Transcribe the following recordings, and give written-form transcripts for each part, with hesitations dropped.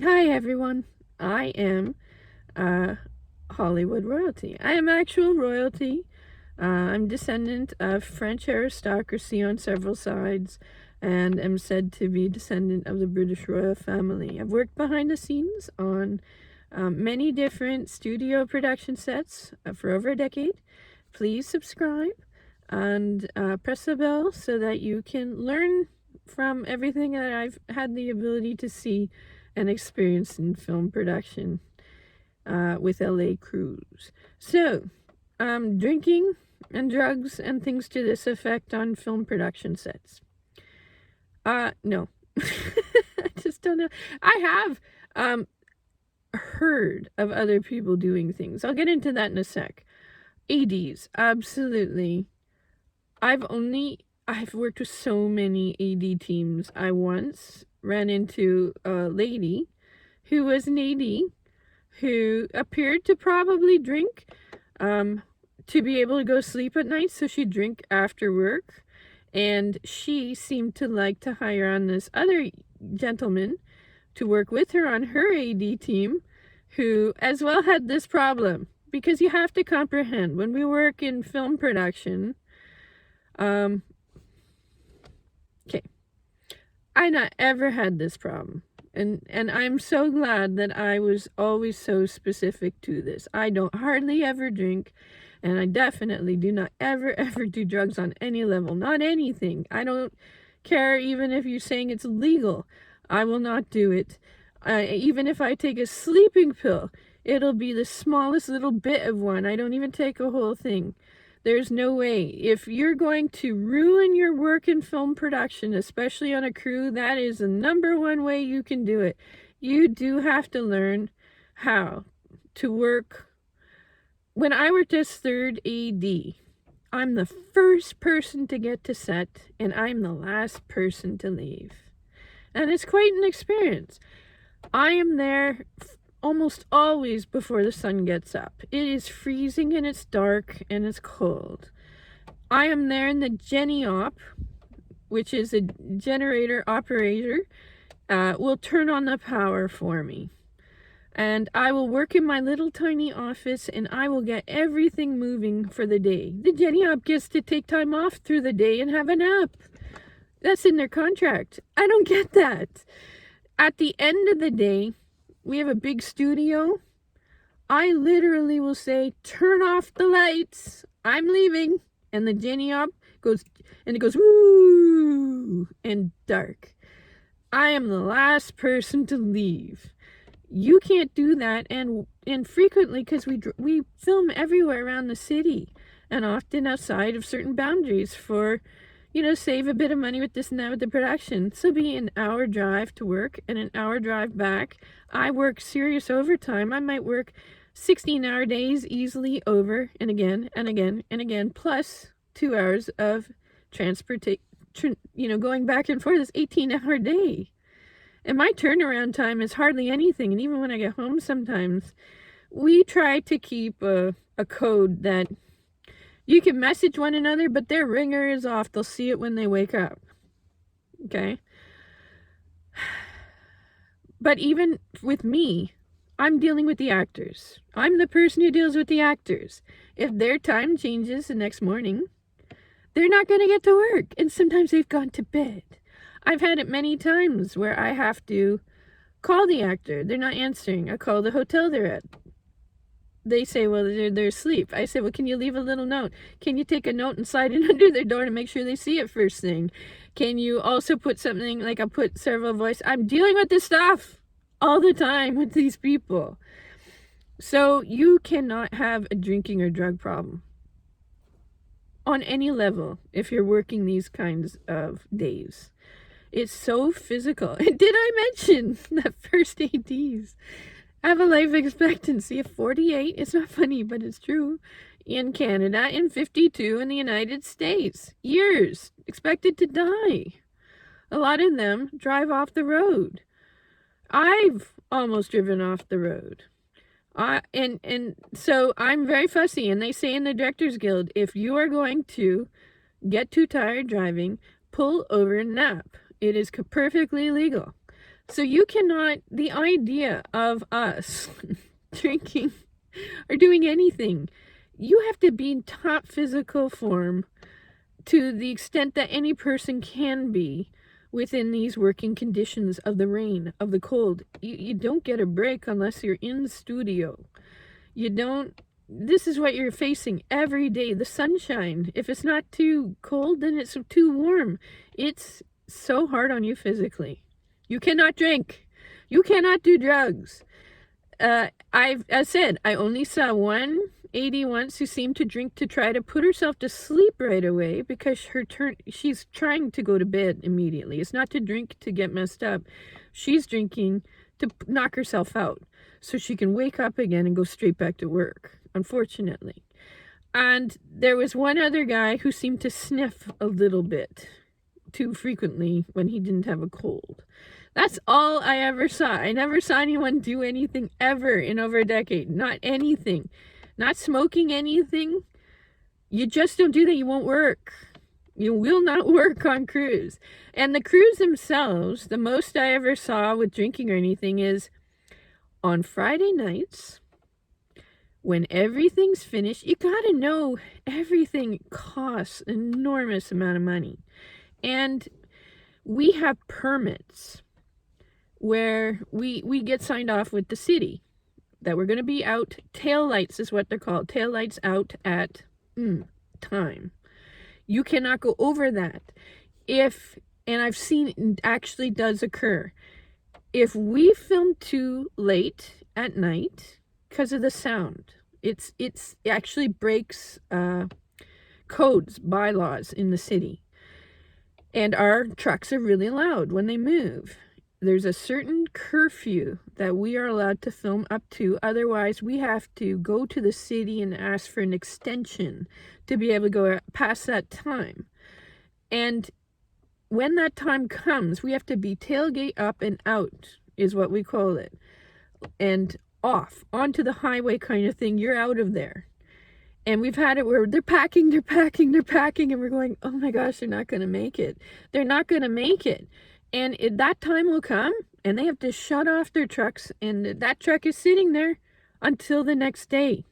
Hi everyone, I am uh, Hollywood royalty. I am actual royalty. I'm descendant of French aristocracy on several sides and am said to be descendant of the British royal family. I've worked behind the scenes on many different studio production sets for over a decade. Please subscribe and press the bell so that you can learn from everything that I've had the ability to see and experience in film production with LA crews. So, drinking and drugs and things to this effect on film production sets. No. I just don't know. I have heard of other people doing things. I'll get into that in a sec. ADs, absolutely. I've worked with so many AD teams. I once ran into a lady who was an AD who appeared to probably drink to be able to go sleep at night, so she'd drink after work. And she seemed to like to hire on this other gentleman to work with her on her AD team, who as well had this problem. Because you have to comprehend, when we work in film production, okay, I not ever had this problem. And I'm so glad that I was always so specific to this. I don't hardly ever drink, and I definitely do not ever do drugs on any level. Not anything. I don't care even if you're saying it's legal. I will not do it. Even if I take a sleeping pill, it'll be the smallest little bit of one. I don't even take a whole thing. There's no way. If you're going to ruin your work in film production, especially on a crew, that is the number one way you can do it. You do have to learn how to work. When I worked as third AD, I'm the first person to get to set, and I'm the last person to leave. And it's quite an experience. I am there almost always before the sun gets up. It is freezing and it's dark and it's cold. I am there in the Geniop, which is a generator operator, will turn on the power for me. And I will work in my little tiny office and I will get everything moving for the day. The Geniop gets to take time off through the day and have a nap. That's in their contract. I don't get that. At the end of the day, we have a big studio. I literally will say, turn off the lights. I'm leaving. And the Geniop goes, and it goes, woo, and dark. I am the last person to leave. You can't do that. And frequently, because we film everywhere around the city and often outside of certain boundaries for, save a bit of money with this and that with the production. So be an hour drive to work and an hour drive back. I work serious overtime. I might work 16-hour days easily over and again and again and again, plus 2 hours of transportation, going back and forth this 18-hour day. And my turnaround time is hardly anything. And even when I get home sometimes, we try to keep a code that you can message one another, but their ringer is off. They'll see it when they wake up. Okay? But even with me, I'm dealing with the actors. I'm the person who deals with the actors. If their time changes the next morning, they're not going to get to work. And sometimes they've gone to bed. I've had it many times where I have to call the actor. They're not answering. I call the hotel they're at. They say, well, they're asleep. I say, well, can you leave a little note? Can you take a note and slide it under their door to make sure they see it first thing? Can you also put something, like I put several voice. I'm dealing with this stuff all the time with these people. So you cannot have a drinking or drug problem on any level if you're working these kinds of days. It's so physical. And did I mention that first ADs have a life expectancy of 48? It's not funny, but it's true. In Canada and 52 in the United States. Years expected to die. A lot of them drive off the road. I've almost driven off the road. And so I'm very fussy, and they say in the Directors Guild, if you are going to get too tired driving, pull over and nap. It is perfectly legal. So you cannot, the idea of us drinking or doing anything, you have to be in top physical form to the extent that any person can be within these working conditions of the rain, of the cold. You don't get a break unless you're in the studio. You don't, this is what you're facing every day. The sunshine, if it's not too cold, then it's too warm. It's so hard on you physically. You cannot drink. You cannot do drugs. I said, I only saw one 80 once who seemed to drink to try to put herself to sleep right away because she's trying to go to bed immediately. It's not to drink to get messed up. She's drinking to knock herself out so she can wake up again and go straight back to work, unfortunately. And there was one other guy who seemed to sniff a little bit too frequently when he didn't have a cold. That's all I ever saw. I never saw anyone do anything ever in over a decade. Not anything. Not smoking anything. You just don't do that. You won't work. You will not work on cruise. And the crews themselves, the most I ever saw with drinking or anything is on Friday nights, when everything's finished, you gotta know everything costs an enormous amount of money. And we have permits where we get signed off with the city that we're going to be out. Tail lights is what they're called. Tail lights out at time. You cannot go over that. And I've seen it actually does occur. If we film too late at night because of the sound, it actually breaks codes, bylaws in the city. And our trucks are really loud when they move. There's a certain curfew that we are allowed to film up to. Otherwise, we have to go to the city and ask for an extension to be able to go past that time. And when that time comes, we have to be tailgate up and out, is what we call it. And off, onto the highway kind of thing. You're out of there. And we've had it where they're packing, and we're going, oh my gosh, they're not going to make it. They're not going to make it. And that time will come, and they have to shut off their trucks, and that truck is sitting there until the next day.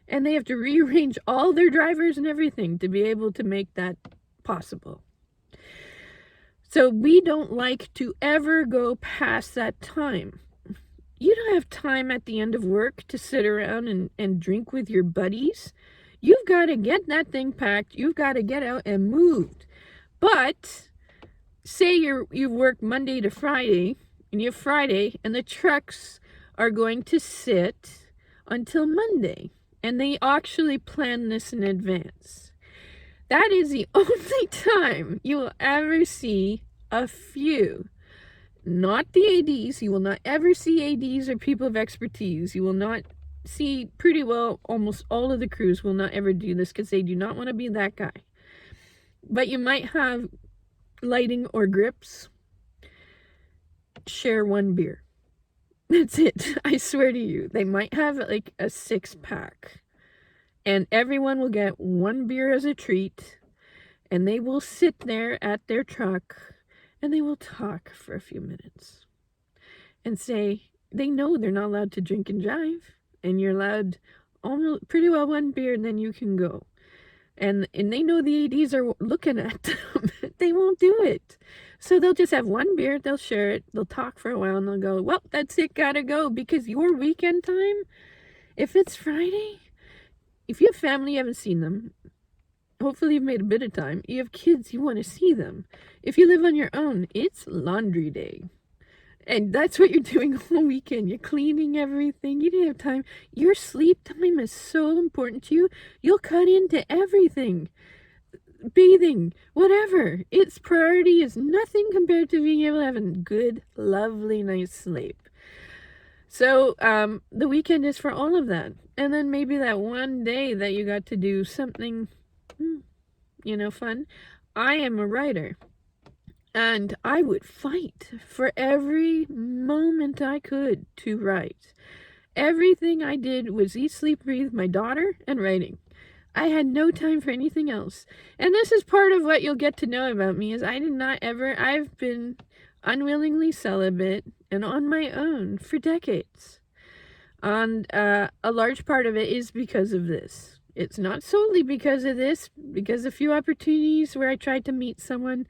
And they have to rearrange all their drivers and everything to be able to make that possible. So we don't like to ever go past that time. You don't have time at the end of work to sit around and drink with your buddies. You've got to get that thing packed. You've got to get out and moved. But say you work Monday to Friday, and you have Friday, and the trucks are going to sit until Monday. And they actually plan this in advance. That is the only time you will ever see a few. Not the ADs. You will not ever see ADs or people of expertise. You will not see, pretty well, almost all of the crews will not ever do this because they do not want to be that guy. But you might have lighting or grips. Share one beer. That's it. I swear to you. They might have like a 6-pack. And everyone will get one beer as a treat. And they will sit there at their truck. And they will talk for a few minutes and say they know they're not allowed to drink and drive, and you're allowed almost pretty well one beer, and then you can go. And they know the ADs are looking at them. They won't do it. So they'll just have one beer, they'll share it, they'll talk for a while, and they'll go, well, that's it, gotta go. Because your weekend time, if it's Friday, if you have family, you haven't seen them, hopefully you've made a bit of time. You have kids, you want to see them. If you live on your own, it's laundry day. And that's what you're doing all weekend. You're cleaning everything. You didn't have time. Your sleep time is so important to you. You'll cut into everything. Bathing, whatever. Its priority is nothing compared to being able to have a good, lovely night's sleep. So the weekend is for all of that. And then maybe that one day that you got to do something fun. I am a writer, and I would fight for every moment I could to write. Everything I did was eat, sleep, breathe, my daughter, and writing. I had no time for anything else. And this is part of what you'll get to know about me is I've been unwillingly celibate and on my own for decades. And a large part of it is because of this. It's not solely because of this, because a few opportunities where I tried to meet someone,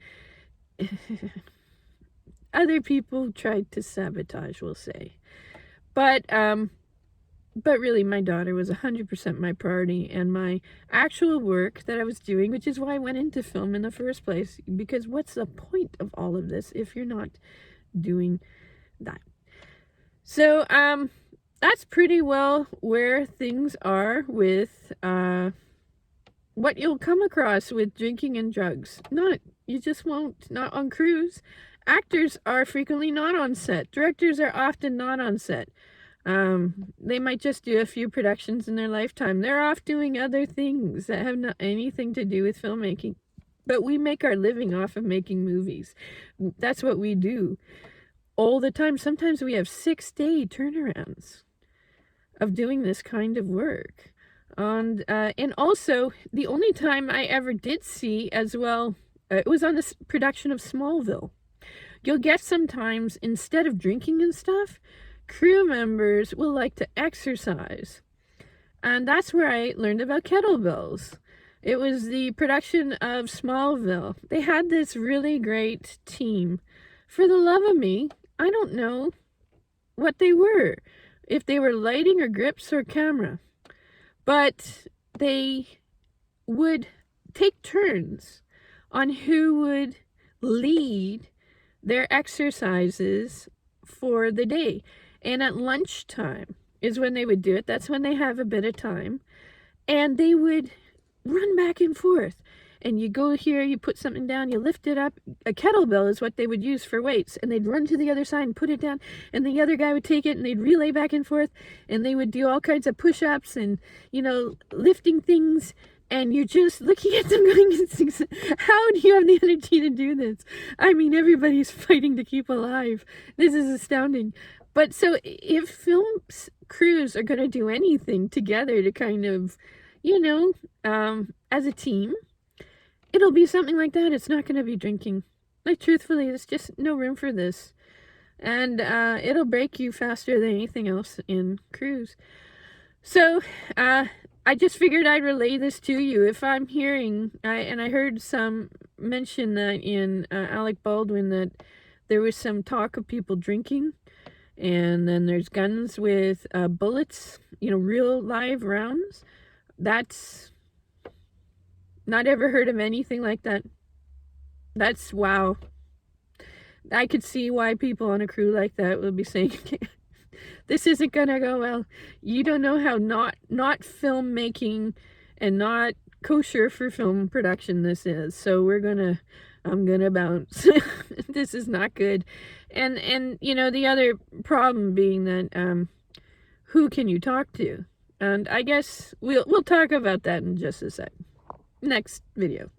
other people tried to sabotage, we'll say. But really, my daughter was 100% my priority, and my actual work that I was doing, which is why I went into film in the first place, because what's the point of all of this if you're not doing that? So, that's pretty well where things are with what you'll come across with drinking and drugs. You just won't, not on crews. Actors are frequently not on set. Directors are often not on set. They might just do a few productions in their lifetime. They're off doing other things that have not anything to do with filmmaking. But we make our living off of making movies. That's what we do all the time. Sometimes we have 6-day turnarounds of doing this kind of work. And also, the only time I ever did see as well, it was on the production of Smallville. You'll get sometimes, instead of drinking and stuff, crew members will like to exercise. And that's where I learned about kettlebells. It was the production of Smallville. They had this really great team. For the love of me, I don't know what they were. If they were lighting or grips or camera. But they would take turns on who would lead their exercises for the day. And at lunchtime is when they would do it. That's when they have a bit of time. And they would run back and forth. And you go here, you put something down, you lift it up. A kettlebell is what they would use for weights. And they'd run to the other side and put it down. And the other guy would take it and they'd relay back and forth. And they would do all kinds of push-ups and, lifting things. And you're just looking at them going, how do you have the energy to do this? I mean, everybody's fighting to keep alive. This is astounding. But so if film crews are going to do anything together to kind of, as a team, it'll be something like that. It's not going to be drinking. Like, truthfully, there's just no room for this. And it'll break you faster than anything else in crews. So, I just figured I'd relay this to you. If I'm hearing, and I heard some mention that in Alec Baldwin that there was some talk of people drinking. And then there's guns with bullets, real live rounds. That's... not ever heard of anything like that. That's wow. I could see why people on a crew like that would be saying, this isn't gonna go well. You don't know how not filmmaking and not kosher for film production this is. So I'm gonna bounce. This is not good. And the other problem being that who can you talk to? And I guess we'll talk about that in just a sec. Next video.